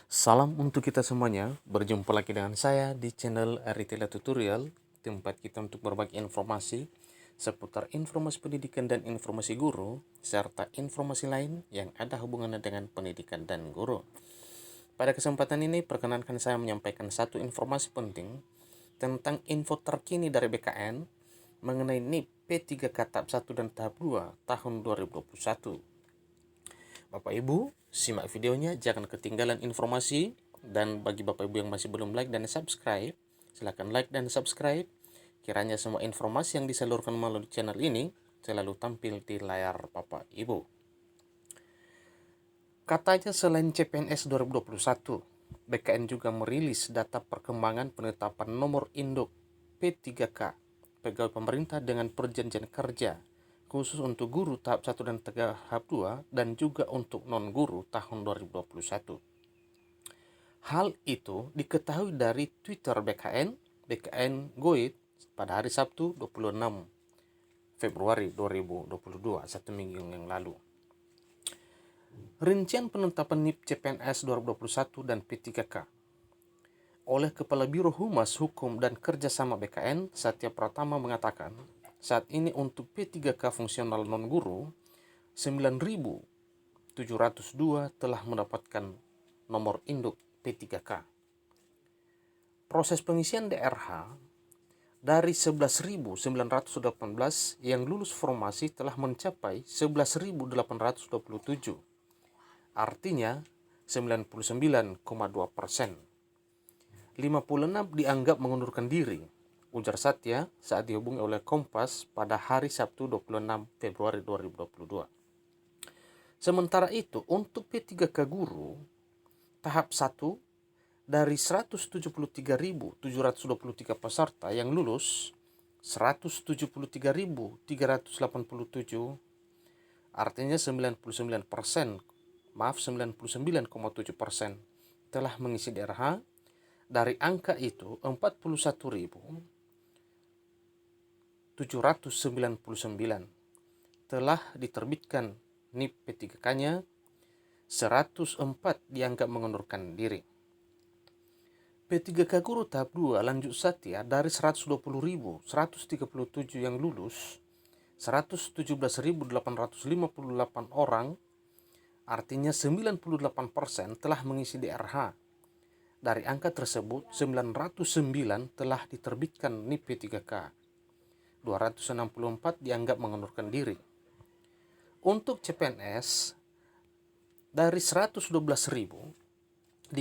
Salam untuk kita semuanya, berjumpa lagi dengan saya di channel Aritela Tutorial, tempat kita untuk berbagi informasi seputar informasi pendidikan dan informasi guru, serta informasi lain yang ada hubungannya dengan pendidikan dan guru. Pada kesempatan ini, perkenankan saya menyampaikan satu informasi penting tentang info terkini dari BKN mengenai NIP P3K tahap 1 dan tahap 2 tahun 2021. Bapak Ibu, simak videonya, jangan ketinggalan informasi. Dan bagi Bapak Ibu yang masih belum like dan subscribe, silakan like dan subscribe. Kiranya semua informasi yang disalurkan melalui channel ini selalu tampil di layar Bapak Ibu. Katanya selain CPNS 2021, BKN juga merilis data perkembangan penetapan nomor induk P3K pegawai pemerintah dengan perjanjian kerja khusus untuk guru tahap 1 dan tahap 2 dan juga untuk non-guru tahun 2021. Hal itu diketahui dari Twitter BKN Goit pada hari Sabtu 26 Februari 2022, satu minggu yang lalu. Rincian penetapan NIP CPNS 2021 dan P3K oleh Kepala Biro Humas Hukum dan Kerjasama BKN, Satya Pratama mengatakan, saat ini untuk P3K fungsional non-guru, 9.702 telah mendapatkan nomor induk P3K. Proses pengisian DRH dari 11.918 yang lulus formasi telah mencapai 11.827. Artinya 99,2%. 56 dianggap mengundurkan diri, ujar Satya saat dihubungi oleh Kompas pada hari Sabtu 26 Februari 2022. Sementara itu, untuk P3K guru tahap 1 dari 173.723 peserta yang lulus, 173.387, artinya 99,7% telah mengisi DRH. Dari angka itu, 41.799 telah diterbitkan NIP P3K-nya, 104 dianggap mengundurkan diri. P3K guru tahap 2 lanjut Satya dari 120.137 yang lulus, 117.858 orang, artinya 98% telah mengisi DRH. Dari angka tersebut, 909 telah diterbitkan NIP P3K, 264 dianggap mengundurkan diri. Untuk CPNS, dari 112.543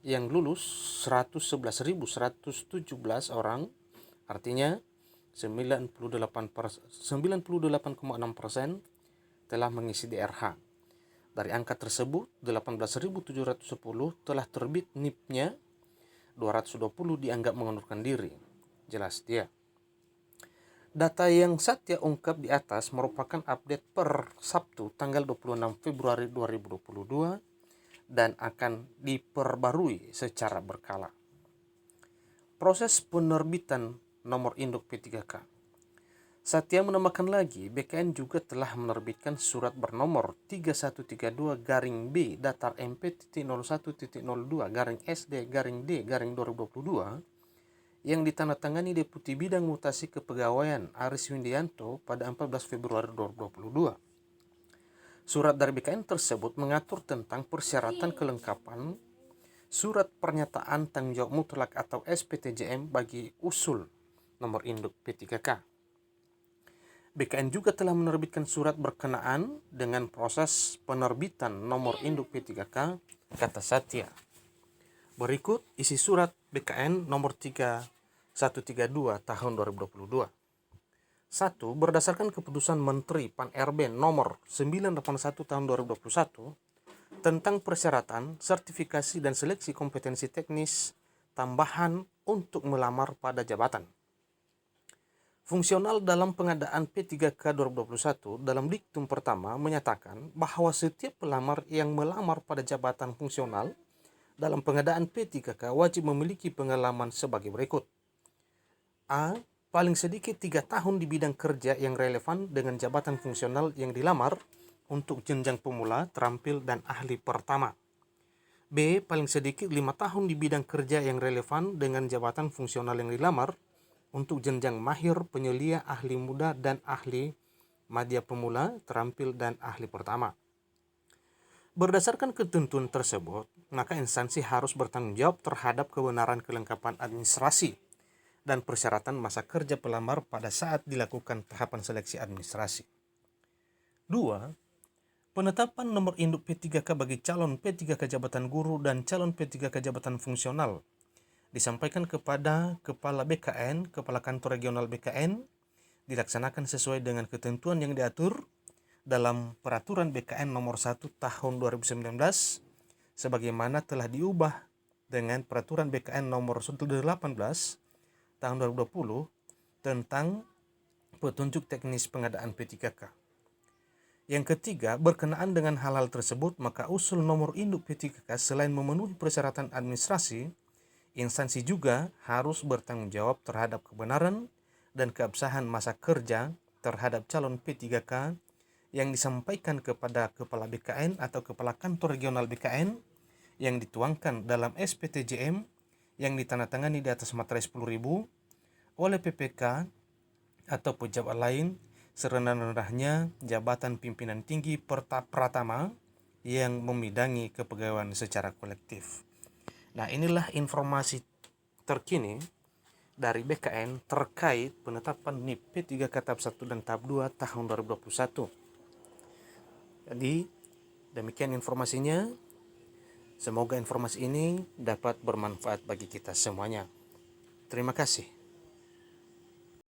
yang lulus, 111.117 orang, artinya 98,6% telah mengisi DRH. Dari angka tersebut, 18.710 telah terbit NIP-nya, 220 dianggap mengundurkan diri. Jelas dia. Data yang Satya ungkap di atas merupakan update per Sabtu tanggal 26 Februari 2022 dan akan diperbarui secara berkala. Proses penerbitan nomor induk P3K. Satya menambahkan lagi, BKN juga telah menerbitkan surat bernomor 3132-B datar MP.01.02-SD-D-2022 yang ditandatangani Deputi Bidang Mutasi Kepegawaian Aris Windianto pada 14 Februari 2022. Surat dari BKN tersebut mengatur tentang persyaratan kelengkapan surat pernyataan tanggung jawab mutlak atau SPTJM bagi usul nomor induk P3K. BKN juga telah menerbitkan surat berkenaan dengan proses penerbitan nomor induk P3K, kata Satya. Berikut isi surat BKN nomor 3132 tahun 2022. 1. Berdasarkan keputusan Menteri Pan-RB nomor 981 tahun 2021 tentang persyaratan, sertifikasi dan seleksi kompetensi teknis tambahan untuk melamar pada jabatan fungsional dalam pengadaan P3K 2021 dalam diktum pertama menyatakan bahwa setiap pelamar yang melamar pada jabatan fungsional dalam pengadaan P3K wajib memiliki pengalaman sebagai berikut. A. Paling sedikit 3 tahun di bidang kerja yang relevan dengan jabatan fungsional yang dilamar untuk jenjang pemula, terampil, dan ahli pertama. B. Paling sedikit 5 tahun di bidang kerja yang relevan dengan jabatan fungsional yang dilamar untuk jenjang mahir, penyelia, ahli muda, dan ahli madya pemula, terampil, dan ahli pertama. Berdasarkan ketentuan tersebut, maka instansi harus bertanggung jawab terhadap kebenaran kelengkapan administrasi dan persyaratan masa kerja pelamar pada saat dilakukan tahapan seleksi administrasi. 2. Penetapan nomor induk P3K bagi calon P3K jabatan guru dan calon P3K jabatan fungsional disampaikan kepada Kepala BKN, Kepala Kantor Regional BKN, dilaksanakan sesuai dengan ketentuan yang diatur dalam Peraturan BKN nomor 1 tahun 2019 sebagaimana telah diubah dengan Peraturan BKN nomor 18 tahun 2020 tentang petunjuk teknis pengadaan P3K. Yang ketiga, berkenaan dengan hal-hal tersebut, maka usul nomor induk P3K selain memenuhi persyaratan administrasi, instansi juga harus bertanggung jawab terhadap kebenaran dan keabsahan masa kerja terhadap calon P3K yang disampaikan kepada Kepala BKN atau Kepala Kantor Regional BKN yang dituangkan dalam SPTJM yang ditandatangani di atas materai 10.000 oleh PPK atau pejabat lain serendah-rendahnya jabatan pimpinan tinggi pratama yang membidangi kepegawaian secara kolektif. Nah, inilah informasi terkini dari BKN terkait penetapan NIP P3K tahap 1 dan tahap 2 tahun 2021. Jadi, demikian informasinya. Semoga informasi ini dapat bermanfaat bagi kita semuanya. Terima kasih.